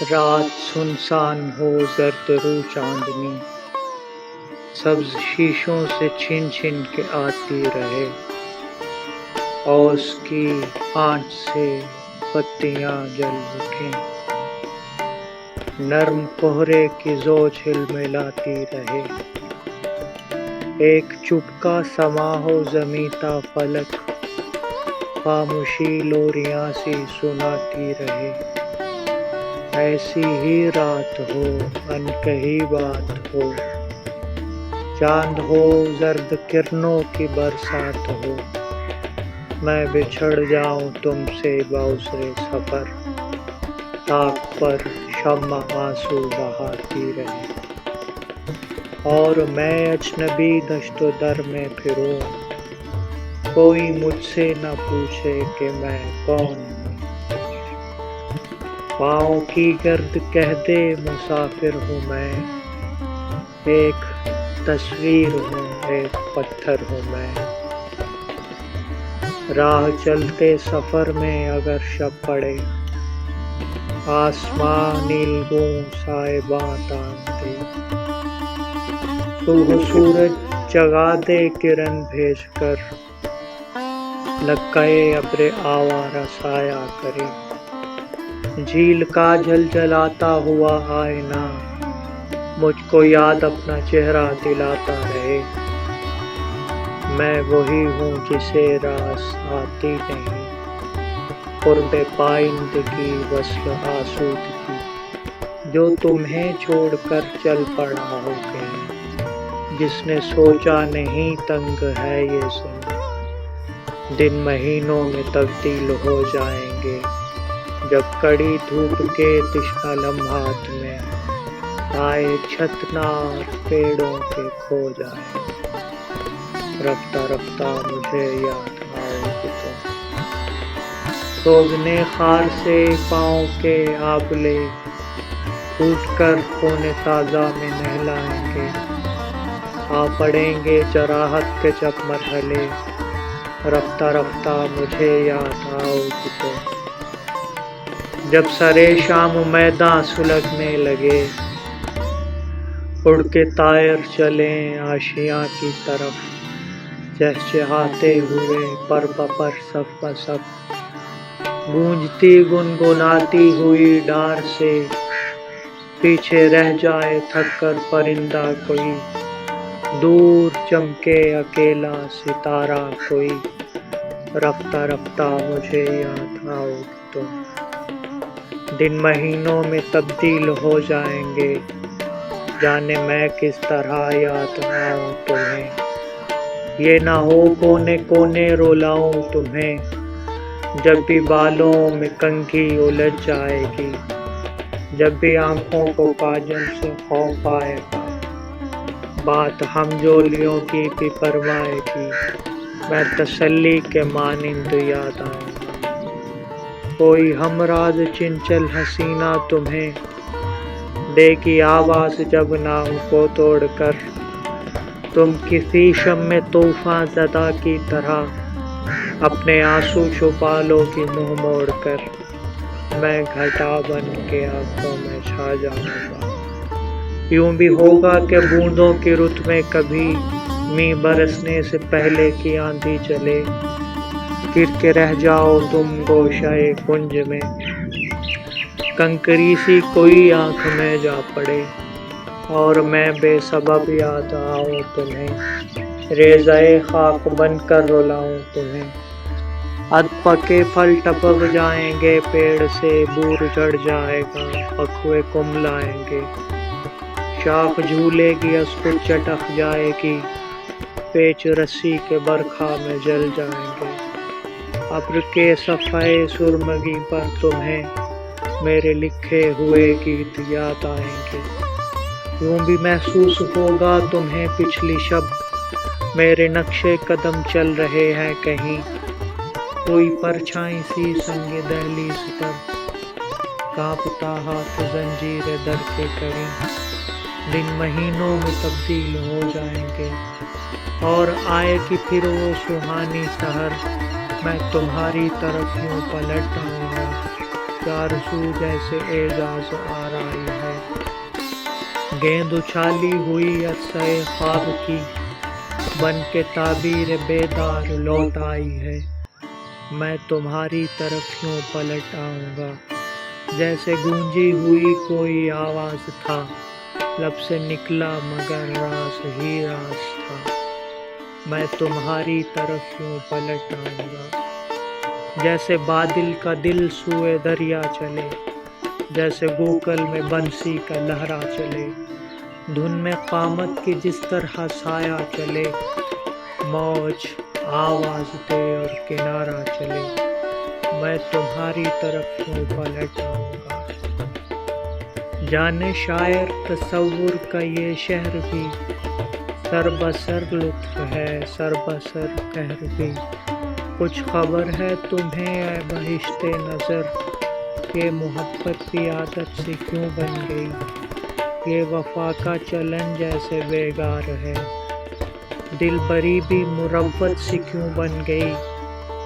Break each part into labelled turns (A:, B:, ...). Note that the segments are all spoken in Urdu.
A: رات سنسان ہو زرد رو چاندنی، سبز شیشوں سے چھن چھن کے آتی رہے، اوس کی آنچ سے پتیاں جل اٹھیں، نرم کوہرے کی زوج ہلملاتی رہے، ایک چپکا سما ہو زمیں تا فلک، خاموشی لوریاں سی سناتی رہے، ایسی ہی رات ہو انکہی بات ہو، چاند ہو زرد کرنوں کی برسات ہو، میں بچھڑ جاؤں تم سے بعذر سفر، طاق پر شمع آنسو بہاتی رہے، اور میں اجنبی دشت و در میں پھروں، کوئی مجھ سے نہ پوچھے کہ میں کون ہوں، پاؤں کی گرد کہہ دے مسافر ہوں میں، ایک تصویر ہوں ایک پتھر ہوں میں، راہ چلتے سفر میں اگر شب پڑے، آسمان نیلگوں سائباں تان دے، صبح سورج جگا دے کرن بھیج کر، لکئے ابر آوارہ سایہ کرے، جھیل کا جھلجھلاتا ہوا آئینہ مجھ کو یاد اپنا چہرہ دلاتا رہے، میں وہی ہوں جسے راس آتی نہیں، قرب پائندگی وصل آسودگی، جو تمہیں چھوڑ کر چل پڑا ہو کہیں، جس نے سوچا نہیں تنگ ہے یہ زمین، دن مہینوں میں تبدیل ہو جائیں گے، جب کڑی دھوپ کے تشنہ لمحات میں آئے چھتنار پیڑوں کے کھو جائیں گے، رفتہ رفتہ مجھے یاد آؤ گے تم، سوزنے خار سے پاؤں کے آبلے پھوٹ کر خون تازہ میں نہلائیں گے، آ پڑیں گے جراحت کے جب مرحلے، رفتہ رفتہ مجھے یاد آؤ گے تم، جب سرے شام میداں سلگنے لگے، اڑ کے طائر چلیں آشیاں کی طرف، چہچہاتے ہوئے پر بپر صف بصف، گونجتی گنگناتی ہوئی ڈار سے پیچھے رہ جائے تھک کر پرندہ کوئی، دور چمکے اکیلا ستارہ کوئی، رفتہ رفتہ مجھے یاد آؤ گے تم، دن مہینوں میں تبدیل ہو جائیں گے، جانے میں کس طرح یاد آؤں تمہیں، یہ نہ ہو کونے کونے رلاؤں تمہیں، جب بھی بالوں میں کنگھی الجھ جائے گی، جب بھی آنکھوں کو کاجل سے خوف آئے گا، بات ہم جولیوں کی بھی پروائے گی، میں تسلی کے مانند یاد آؤں گا، کوئی ہمراز چنچل حسینہ تمہیں دے گی آواز جب ناؤں کو توڑ کر، تم کسی شمع طوفاں زدہ کی طرح اپنے آنسو چھپا لو گی منہ موڑ کر، میں گھٹا بن کے آنکھوں میں چھا جاؤں گا، یوں بھی ہوگا کہ بوندوں کی رت میں کبھی مینہ برسنے سے پہلے کی آندھی چلے، گر کے رہ جاؤ تم گوشۂ کنج میں، کنکری سی کوئی آنکھ میں جا پڑے، اور میں بے سبب یاد آؤں تمہیں، ریزۂ خاک بن کر رلاؤں تمہیں، ادھ پکے پھل ٹپک جائیں گے پیڑ سے، بور جھڑ جائے گا پکھوے کملائیں گے، شاخ جھولے گی اسکر چٹک جائے گی، پیچ رسی کے برکھا میں جل جائیں گے، ابر کے صفحۂ سرمگی پر تمہیں میرے لکھے ہوئے گیت یاد آئیں گے، یوں بھی محسوس ہوگا تمہیں پچھلی شب میرے نقشے قدم چل رہے ہیں کہیں، کوئی پرچھائی سی سنگ دہلیز پر کانپتا ہاتھ زنجیر در کے کڑی، دن مہینوں میں تبدیل ہو جائیں گے، اور آئے گی پھر وہ سہانی سحر، میں تمہاری طرف یوں پلٹ آؤں گا، ایک آرزو جیسے اعزاز آرائی ہے، گیند اچھالی ہوئی عرصۂ خواب کی، بن کے تعبیر بیدار لوٹ آئی ہے۔ میں تمہاری طرف یوں پلٹ آؤں گا جیسے گونجی ہوئی کوئی آواز تھا، لب سے نکلا مگر راز ہی راز تھا۔ میں تمہاری طرف یوں پلٹ آؤں گا جیسے بادل کا دل سوئے دریا چلے، جیسے گوکل میں بنسی کا لہرا چلے، دھن میں قامت کی جس طرح سایہ چلے، موج آواز دے اور کنارہ چلے۔ میں تمہاری طرف یوں پلٹ آؤں گا۔ جانے شاعر تصور کا یہ شہر بھی، سر بسر لطف ہے سر بسر قہر بھی۔ کچھ خبر ہے تمہیں اے بہشت نظر، یہ محبت بھی عادت سی کیوں بن گئی، یہ وفا کا چلن جیسے بیگار ہے، دل بری بھی مروت سی کیوں بن گئی،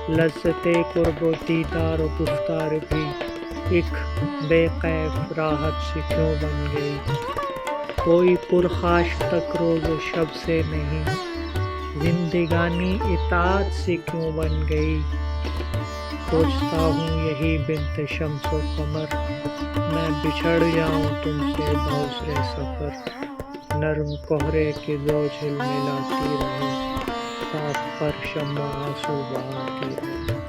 A: لذت قرب و دیدار و گفتار بھی ایک بے کیف راحت سی کیوں بن گئی۔ کوئی پرخاش تک روز و شب سے نہیں، زندگانی اطاعت سی کیوں بن گئی۔ سوچتا ہوں یہی بنت شمس و قمر، میں بچھڑ جاؤں تم سے بعذر سفر، نرم کہرے کی زوجھل ملاتی رہے، صاف پر شمع آنسو بہاتی رہے۔